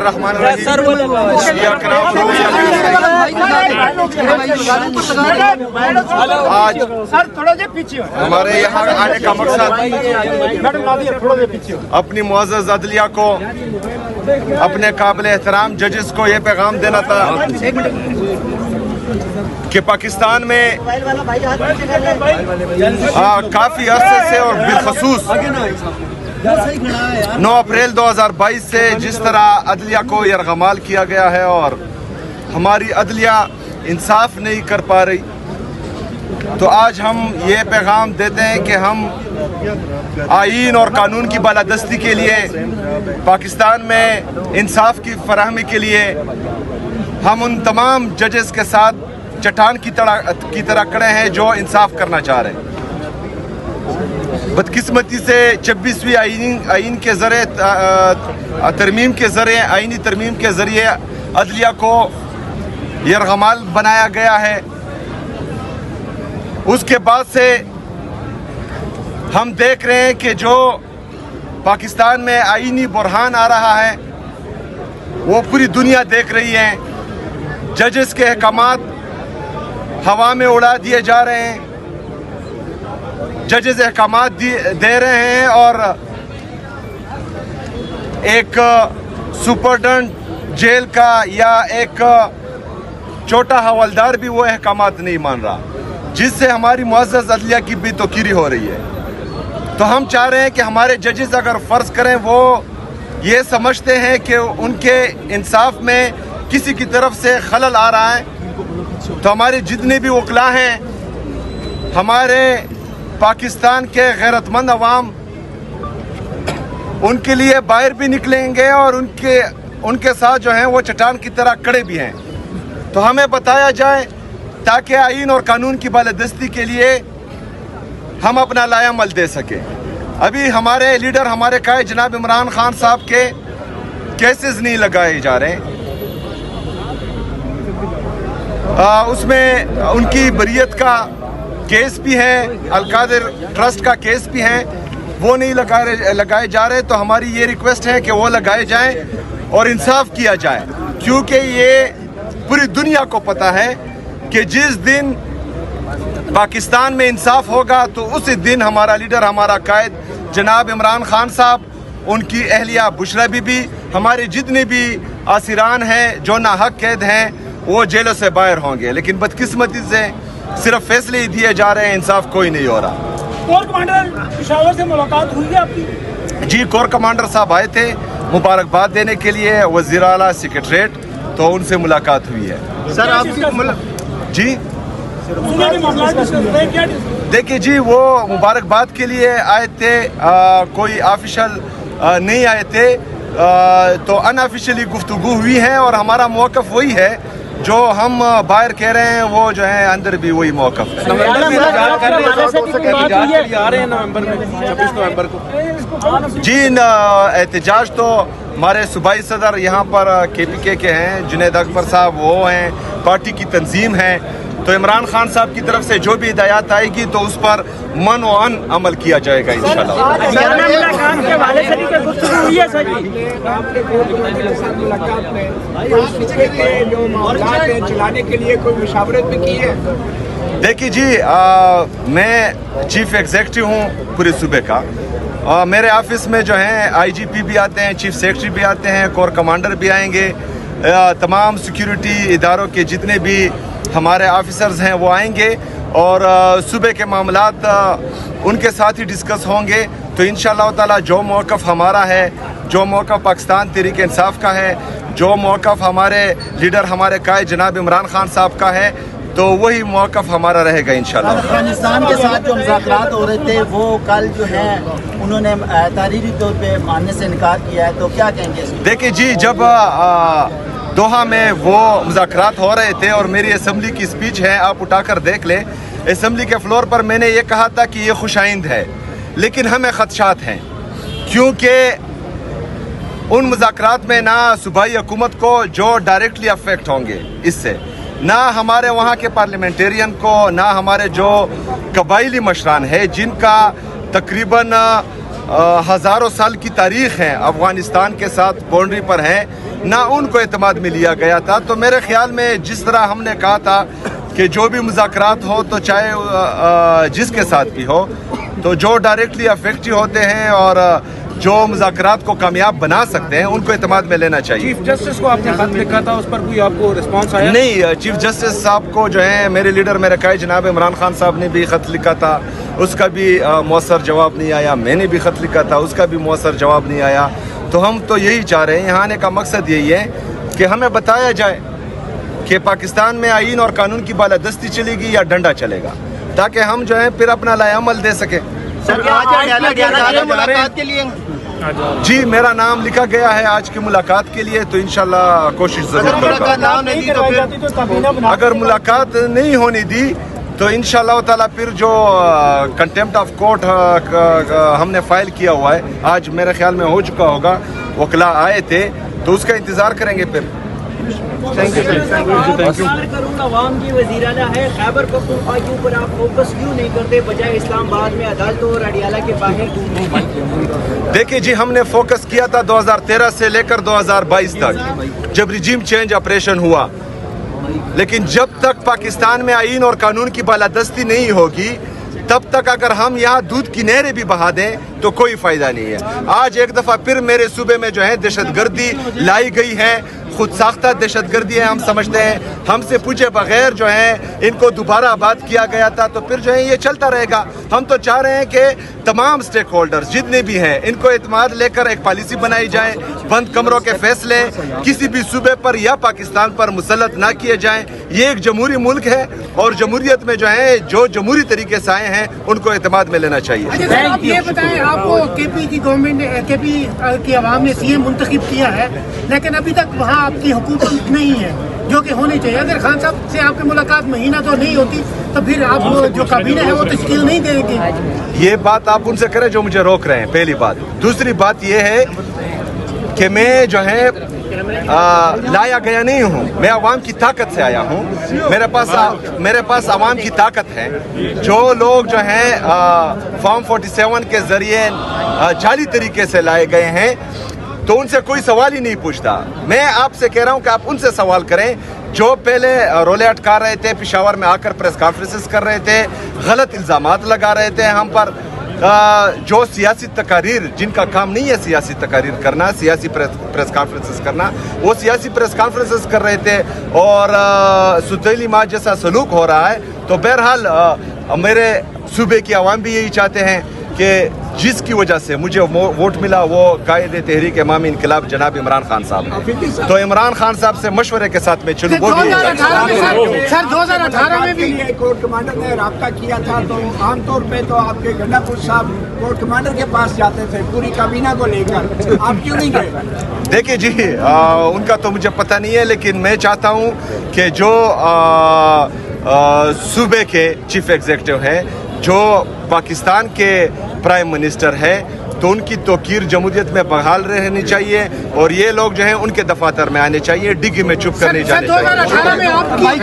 الرحمن الرحیم. آج ہمارے یہاں آنے کا مقصد اپنی معزز عدلیہ کو، اپنے قابل احترام ججز کو یہ پیغام دینا تھا کہ پاکستان میں کافی عرصے سے اور بالخصوص 9 اپریل 2022 سے جس طرح عدلیہ کو یرغمال کیا گیا ہے اور ہماری عدلیہ انصاف نہیں کر پا رہی، تو آج ہم یہ پیغام دیتے ہیں کہ ہم آئین اور قانون کی بالادستی کے لیے، پاکستان میں انصاف کی فراہمی کے لیے ہم ان تمام ججز کے ساتھ چٹان کی طرح کھڑے ہیں جو انصاف کرنا چاہ رہے ہیں. بدقسمتی سے 26ویں آئین کے ذریعے آئینی ترمیم کے ذریعے عدلیہ کو یرغمال بنایا گیا ہے. اس کے بعد سے ہم دیکھ رہے ہیں کہ جو پاکستان میں آئینی بحران آ رہا ہے وہ پوری دنیا دیکھ رہی ہے. ججز کے احکامات ہوا میں اڑا دیے جا رہے ہیں، ججز احکامات دے رہے ہیں اور ایک سپرڈنٹ جیل کا یا ایک چھوٹا حوالدار بھی وہ احکامات نہیں مان رہا، جس سے ہماری معزز عدلیہ کی بھی توقیری ہو رہی ہے. تو ہم چاہ رہے ہیں کہ ہمارے ججز اگر فرض کریں وہ یہ سمجھتے ہیں کہ ان کے انصاف میں کسی کی طرف سے خلل آ رہا ہے، تو ہمارے جتنے بھی وکلاء ہیں، ہمارے پاکستان کے غیرت مند عوام ان کے لیے باہر بھی نکلیں گے اور ان کے ساتھ جو ہیں وہ چٹان کی طرح کھڑے بھی ہیں. تو ہمیں بتایا جائے تاکہ آئین اور قانون کی بالادستی کے لیے ہم اپنا لائحہ عمل دے سکیں. ابھی ہمارے لیڈر، ہمارے قائد جناب عمران خان صاحب کے کیسز نہیں لگائے جا رہے ہیں، اس میں ان کی بریت کا کیس بھی ہے، القادر ٹرسٹ کا کیس بھی ہے، وہ نہیں لگائے جا رہے. تو ہماری یہ ریکویسٹ ہے کہ وہ لگائے جائیں اور انصاف کیا جائے، کیونکہ یہ پوری دنیا کو پتہ ہے کہ جس دن پاکستان میں انصاف ہوگا تو اسی دن ہمارا لیڈر، ہمارا قائد جناب عمران خان صاحب، ان کی اہلیہ بشرا بی بی، ہمارے جتنے بھی اسیران ہیں جو ناحق قید ہیں وہ جیلوں سے باہر ہوں گے. لیکن بدقسمتی سے صرف فیصلے ہی دیے جا رہے ہیں، انصاف کوئی نہیں ہو رہا. کور کمانڈر پشاور سے ملاقات ہوئی ہے آپ کی؟ جی، کور کمانڈر صاحب آئے تھے مبارکباد دینے کے لیے، وزیر اعلیٰ سیکریٹریٹ، تو ان سے ملاقات ہوئی ہے. سر آپ کی جی دیکھیے جی، وہ مبارکباد کے لیے آئے تھے، کوئی آفیشل نہیں آئے تھے، تو ان آفیشلی گفتگو ہوئی ہے اور ہمارا موقف وہی ہے جو ہم باہر کہہ رہے ہیں، وہ جو ہے اندر بھی وہی موقف ہے. جی، احتجاج تو ہمارے صوبائی صدر یہاں پر KPK کے ہیں، جنید اکبر صاحب، وہ ہیں، پارٹی کی تنظیم ہے. تو عمران خان صاحب کی طرف سے جو بھی ہدایات آئے گی تو اس پر من و عن عمل کیا جائے گا انشاءاللہ. دیکھیے جی، میں چیف ایگزیکٹو ہوں پورے صوبے کا، میرے آفس میں جو ہیں IGP بھی آتے ہیں، چیف سیکرٹری بھی آتے ہیں، کور کمانڈر بھی آئیں گے، تمام سیکیورٹی اداروں کے جتنے بھی ہمارے آفیسرز ہیں وہ آئیں گے اور صوبے کے معاملات ان کے ساتھ ہی ڈسکس ہوں گے. تو انشاءاللہ تعالی جو موقف ہمارا ہے، جو موقف پاکستان تحریک انصاف کا ہے، جو موقف ہمارے لیڈر، ہمارے قائد جناب عمران خان صاحب کا ہے، تو وہی موقف ہمارا رہے گا انشاءاللہ. افغانستان کے ساتھ جو مذاکرات ہو رہے تھے وہ کل جو ہے انہوں نے تحریری طور پہ ماننے سے انکار کیا ہے، تو کیا کہیں گے؟ دیکھیں جی، جب دوحہ میں وہ مذاکرات ہو رہے تھے اور میری اسمبلی کی سپیچ ہے، آپ اٹھا کر دیکھ لیں، اسمبلی کے فلور پر میں نے یہ کہا تھا کہ یہ خوش آئند ہے، لیکن ہمیں خدشات ہیں، کیونکہ ان مذاکرات میں نہ صوبائی حکومت کو جو ڈائریکٹلی افیکٹ ہوں گے اس سے، نہ ہمارے وہاں کے پارلیمنٹیرین کو، نہ ہمارے جو قبائلی مشران ہیں جن کا تقریباً ہزاروں سال کی تاریخ ہے، افغانستان کے ساتھ باؤنڈری پر ہیں، ना उनको एतमाद में लिया गया था। तो मेरे ख्याल में जिस तरह हमने कहा था कि जो भी मुज़ाकरात हो तो चाहे जिसके साथ भी हो, तो जो डायरेक्टली अफेक्टिव होते हैं और जो मुज़ाकरात को कामयाब बना सकते हैं उनको एतमाद में लेना चाहिए। चीफ जस्टिस को आपने खत लिखा था, उस पर कोई आपको रिस्पांस आया? नहीं, चीफ जस्टिस साहब को जो है मेरे लीडर मेरे कायद जनाब इमरान खान साहब ने भी ख़त लिखा था, उसका भी मौसर जवाब नहीं आया। मैंने भी ख़त लिखा था, उसका भी मौसर जवाब नहीं आया। तो हम तो यही चाह रहे हैं, यहाँ आने का मकसद यही है कि हमें बताया जाए कि पाकिस्तान में आईन और कानून की बालादस्ती चलेगी या डंडा चलेगा, ताकि हम जो है फिर अपना लाएअमल दे सकें। सर, आज मुलाकात के लिए जी मेरा नाम लिखा गया है आज की मुलाकात के लिए, तो इंशाल्लाह कोशिश जरूर करूंगा। नाम नहीं दी तो फिर अगर मुलाकात नहीं होने दी तो इंशाल्लाह ताला फिर जो कंटेम्प्ट ऑफ कोर्ट हमने फाइल किया हुआ है, आज मेरे ख्याल में हो चुका होगा, वकला आए थे, तो उसका इंतज़ार करेंगे फिर। Thank you. अवाम की वज़ीर-ए-आला है, खैबर पख्तूनख्वा के ऊपर आप फोकस क्यों नहीं करते, बजाय इस्लामाबाद में अदालतों और अडियाला के बाहर? देखिए जी, हमने फोकस किया था 2013 से लेकर 2022 तक, जब रिजीम चेंज ऑपरेशन हुआ। लेकिन जब तक पाकिस्तान में आईन और कानून की बालादस्ती नहीं होगी, तब तक अगर हम यहाँ दूध की नहरें भी बहा दें तो कोई फायदा नहीं है। आज एक दफ़ा फिर मेरे सूबे में जो है दहशतगर्दी लाई गई है, खुद साख्ता दहशतगर्दी है। हम समझते हैं हमसे पूछे बगैर जो है इनको दोबारा आबाद किया गया था, तो फिर जो है ये चलता रहेगा। हम तो चाह रहे हैं कि तमाम स्टेक होल्डर्स जितने भी हैं इनको एतमाद लेकर एक पॉलिसी बनाई जाए, बंद कमरों के फैसले किसी भी सूबे पर या पाकिस्तान पर मुसल्लत ना किए जाएं। ये एक जमहूरी मुल्क है और जमहूरियत में जो है जो जमहूरी तरीके से आए हैं उनको एतमाद में लेना चाहिए। अच्छा, आप ये बताएं, आपको केपी की गवर्नमेंट ने, केपी की आवाम ने सीएम मुंतखब किया है, लेकिन अभी तक वहाँ आपकी हुकूमत नहीं है जो कि होनी चाहिए। अगर खान साहब से आपकी मुलाकात महीना तो नहीं होती, तो फिर आप वो जो काबीना है वो तश्कील नहीं देंगे। ये बात आप उनसे करें जो मुझे रोक रहे हैं, पहली बात। दूसरी बात ये है कि मैं जो है लाया गया नहीं हूँ, मैं अवाम की ताकत से आया हूँ। मेरे पास अवाम की ताकत है। जो लोग जो हैं फॉर्म 47 के जरिए जाली तरीके से लाए गए हैं, तो उनसे कोई सवाल ही नहीं पूछता। मैं आपसे कह रहा हूँ कि आप उनसे सवाल करें जो पहले रोले अटका रहे थे, पेशावर में आकर प्रेस कॉन्फ्रेंसेस कर रहे थे, गलत इल्ज़ामात लगा रहे थे हम पर, जो सियासी तकारीर, जिनका काम नहीं है सियासी तकारीर करना, सियासी प्रेस कॉन्फ्रेंसेस करना, वो सियासी प्रेस कॉन्फ्रेंसेस कर रहे थे और सुतैली माँ जैसा सलूक हो रहा है। तो बहरहाल मेरे सूबे की आवाम भी यही चाहते हैं कि जिसकी वजह से मुझे वोट मिला वो कायदे तहरीक इमामी इनकलाब जनाब इमरान खान साहब हैं। तो इमरान खान साहब से मशवरे के साथ में चलूँ। वो भी सर 2018 में भी कोर्ट कमांडर ने रब्ता किया था, तो आमतौर पे तो आपके गंडापुर साहब कोर्ट कमांडर के पास जाते थे पूरी काबीना को लेकर, आप क्यों नहीं गए? देखिए जी, उनका तो मुझे पता नहीं है, लेकिन मैं चाहता हूँ कि जो सूबे के चीफ एग्जीक्यूटिव हैं, जो पाकिस्तान के प्राइम मिनिस्टर है, तो उनकी तौकीर जमहूरियत में बहाल रहनी चाहिए और ये लोग जो हैं उनके दफातर में आने चाहिए, डिग्गी में चुप कर नहीं जाने चाहिए।